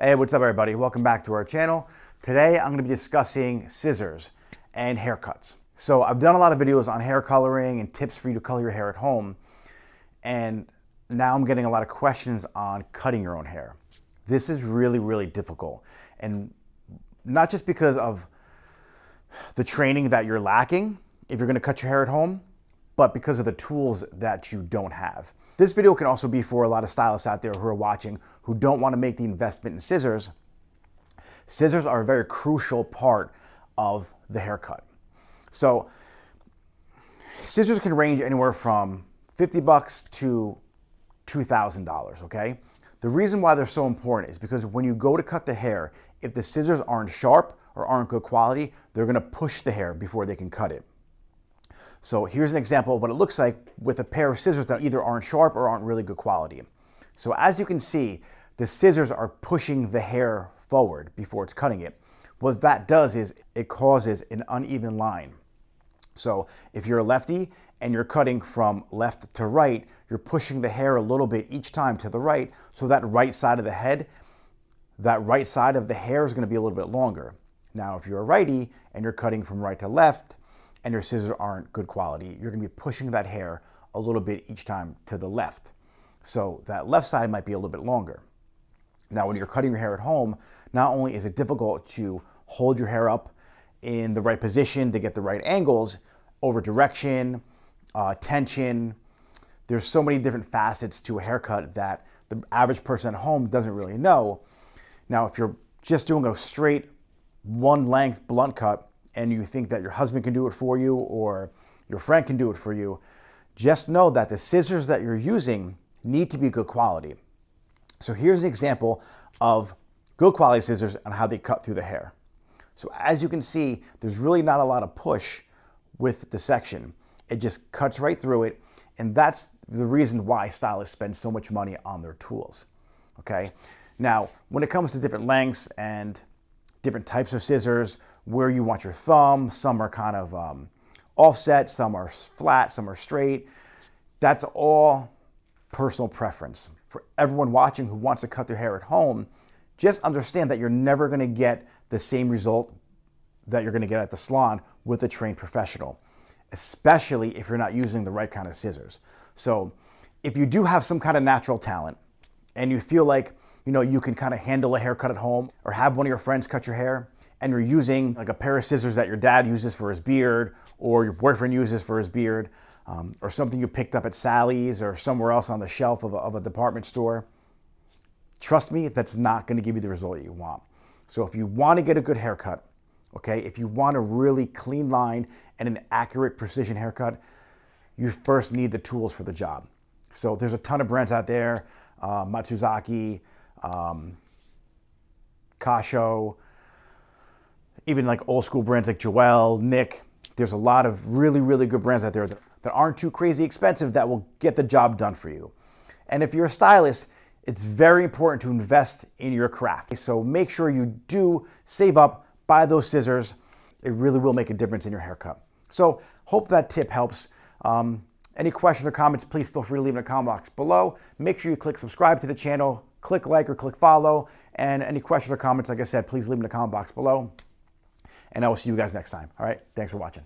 Hey, what's up everybody? Welcome back to our channel. Today I'm going to be discussing scissors and haircuts. So I've done a lot of videos on hair coloring and tips for you to color your hair at home. And now I'm getting a lot of questions on cutting your own hair. This is really difficult. And not just because of the training that you're lacking if you're going to cut your hair at home, but because of the tools that you don't have. This video can also be for a lot of stylists out there who are watching who don't want to make the investment in scissors. Scissors are a very crucial part of the haircut. So scissors can range anywhere from $50 to $2,000, okay? The reason why they're so important is because when you go to cut the hair, if the scissors aren't sharp or aren't good quality, they're gonna push the hair before they can cut it. So here's an example of what it looks like with a pair of scissors that either aren't sharp or aren't really good quality. So as you can see, the scissors are pushing the hair forward before it's cutting it. What that does is it causes an uneven line. So if you're a lefty and you're cutting from left to right, you're pushing the hair a little bit each time to the right, so that right side of the head, that right side of the hair is going to be a little bit longer. Now, if you're a righty and you're cutting from right to left, and your scissors aren't good quality, you're gonna be pushing that hair a little bit each time to the left. So that left side might be a little bit longer. Now, when you're cutting your hair at home, not only is it difficult to hold your hair up in the right position to get the right angles, over direction, tension, there's so many different facets to a haircut that the average person at home doesn't really know. Now, if you're just doing a straight one length blunt cut, and you think that your husband can do it for you or your friend can do it for you, just know that the scissors that you're using need to be good quality. So here's an example of good quality scissors and how they cut through the hair. So as you can see, there's really not a lot of push with the section. It just cuts right through it, and that's the reason why stylists spend so much money on their tools, okay? Now, when it comes to different lengths and different types of scissors, where you want your thumb, some are kind of offset, some are flat, some are straight. That's all personal preference. For everyone watching who wants to cut their hair at home, just understand that you're never gonna get the same result that you're gonna get at the salon with a trained professional, especially if you're not using the right kind of scissors. So if you do have some kind of natural talent and you feel like you can kind of handle a haircut at home or have one of your friends cut your hair, and you're using like a pair of scissors that your dad uses for his beard or your boyfriend uses for his beard, or something you picked up at Sally's or somewhere else on the shelf of a department store, trust me, that's not going to give you the result you want. So if you want to get a good haircut, okay, if you want a really clean line and an accurate precision haircut, you first need the tools for the job. So there's a ton of brands out there, Matsuzaki, Kasho, even like old school brands like Joel, Nick. There's a lot of really good brands out there that aren't too crazy expensive that will get the job done for you. And if you're a stylist, it's very important to invest in your craft. So make sure you do save up, buy those scissors. It really will make a difference in your haircut. So hope that tip helps. Any questions or comments, please feel free to leave in the comment box below. Make sure you click subscribe to the channel, click like or click follow. And any questions or comments, like I said, please leave in the comment box below. And I will see you guys next time. All right, thanks for watching.